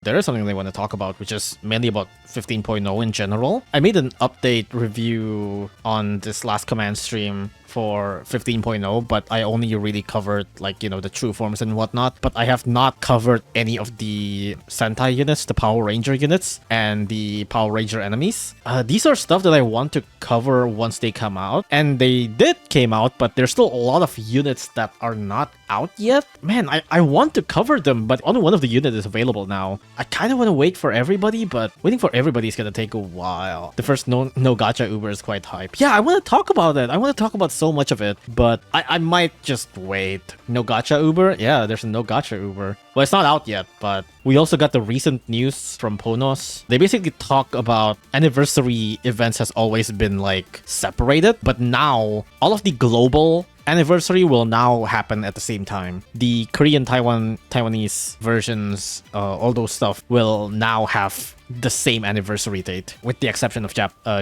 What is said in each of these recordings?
There is something they want to talk about, which is mainly about 15.0 in general. I made an update review on this last command stream for 15.0, but I only really covered, like, you know, the true forms and whatnot. But I have not covered any of the Sentai units, the Power Ranger units, and the Power Ranger enemies. These are stuff that I want to cover once they come out. And they did came out, but there's still a lot of units that are not out yet. Man, I want to cover them, but only one of the units is available now. I kind of want to wait for everybody, but waiting for everybody is going to take a while. The first no gacha Uber is quite hype. Yeah, I want to talk about it. I want to talk about so much of it, but I might just wait. No gacha Uber? Yeah, there's a no gacha Uber. Well, it's not out yet, but we also got the recent news from Ponos. They basically talk about anniversary events has always been like separated, but now all of the global anniversary will now happen at the same time. The Korean, Taiwanese versions, all those stuff will now have the same anniversary date, with the exception of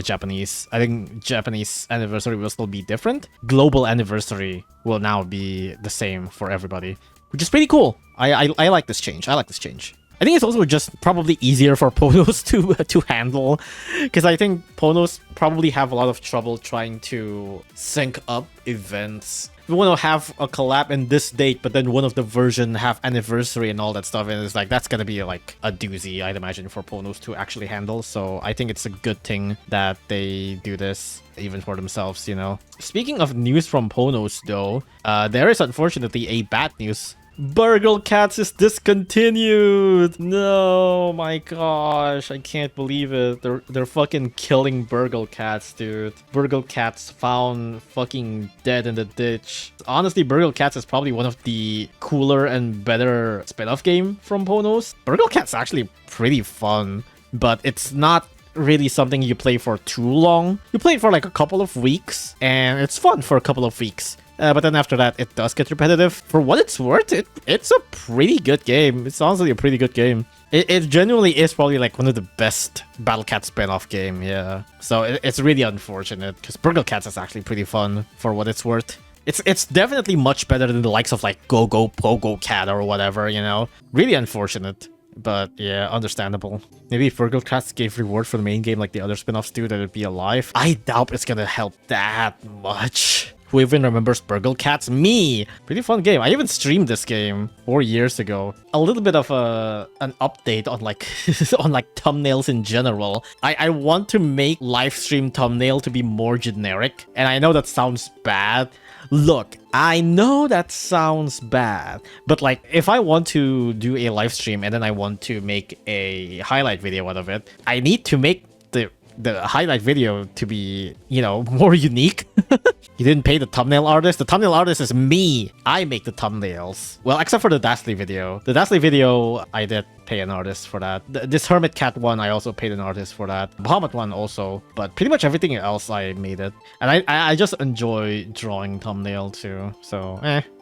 Japanese. I think Japanese anniversary will still be different. Global anniversary will now be the same for everybody, which is pretty cool. I like this change. I like this change. I think it's also just probably easier for Ponos to handle, because I think Ponos probably have a lot of trouble trying to sync up events. We want to have a collab in this date, but then one of the version have anniversary and all that stuff, and it's like, that's gonna be like a doozy, I'd imagine, for Ponos to actually handle. So I think it's a good thing that they do this, even for themselves, you know. Speaking of news from Ponos though, there is unfortunately a bad news. Burgle Cats is discontinued. No, my gosh, I can't believe it. They're fucking killing Burgle Cats, dude. Burgle Cats found fucking dead in the ditch. Honestly, Burgle Cats is probably one of the cooler and better spin-off game from Ponos. Burgle Cats is actually pretty fun, but it's not really something you play for too long. You play it for like a couple of weeks, and it's fun for a couple of weeks. But then after that, it does get repetitive. For what it's worth, it's a pretty good game. It's honestly a pretty good game. It genuinely is probably like one of the best Battle Cat spin-off game, yeah. So it's really unfortunate, because Burgle Cats is actually pretty fun for what it's worth. It's definitely much better than the likes of like Go Go Pogo Cat or whatever, you know? Really unfortunate. But yeah, understandable. Maybe if Burgle Cats gave reward for the main game like the other spin-offs do, that it'd be alive. I doubt it's gonna help that much. Who even remembers Burgle Cats? Me! Pretty fun game. I even streamed this game 4 years ago. A little bit of an update on like on like thumbnails in general. I want to make live stream thumbnail to be more generic, and I know that sounds bad. Look, I know that sounds bad, but like if I want to do a live stream and then I want to make a highlight video out of it, I need to make the highlight video to be, you know, more unique. You didn't pay the thumbnail artist? The thumbnail artist is me. I make the thumbnails. Well, except for the Dashley video. The Dashley video, I did pay an artist for that. This Hermit Cat one, I also paid an artist for that. Bahamut one also. But pretty much everything else, I made it. And I just enjoy drawing thumbnail too. So,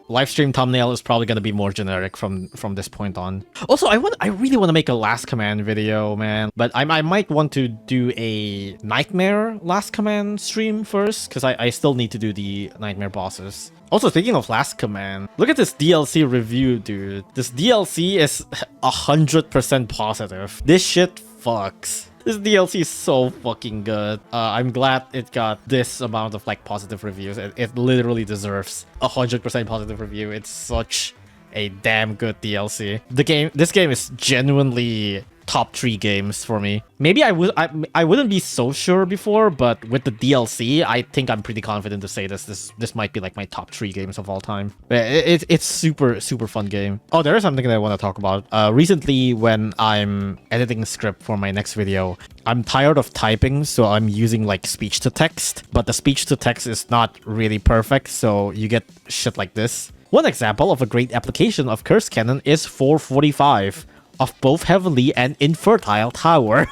Livestream thumbnail is probably gonna be more generic from this point on. Also, I really want to make a last command video, man. But I might want to do a Nightmare last command stream first, because I still need to do the Nightmare bosses. Also, speaking of last command, look at this DLC review, dude. This DLC is 100% positive. This shit fucks. This DLC is so fucking good. I'm glad it got this amount of like positive reviews. It literally deserves 100% positive review. It's such a damn good DLC. This game is genuinely top 3 games for me. Maybe I wouldn't be so sure before, but with the DLC, I think I'm pretty confident to say this might be like my top 3 games of all time. It's super fun game. Oh, there is something that I want to talk about. Recently, when I'm editing a script for my next video, I'm tired of typing, so I'm using like speech to text, but the speech to text is not really perfect, so you get shit like this. One example of a great application of Curse Cannon is 445. Of both Heavenly and Infertile Tower.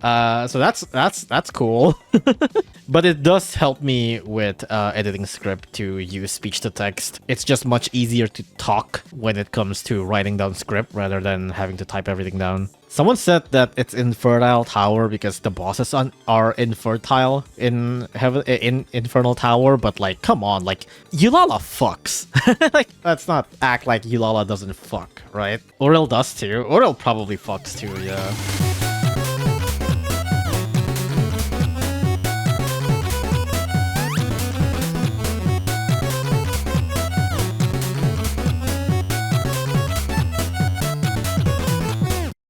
So that's cool. But it does help me with editing script to use speech to text. It's just much easier to talk when it comes to writing down script rather than having to type everything down. Someone said that it's Infertile Tower because the bosses are infertile in Infernal Tower, but like, come on, like, Eulala fucks. Like, let's not act like Eulala doesn't fuck, right? Aurel does too. Aurel probably fucks too, yeah.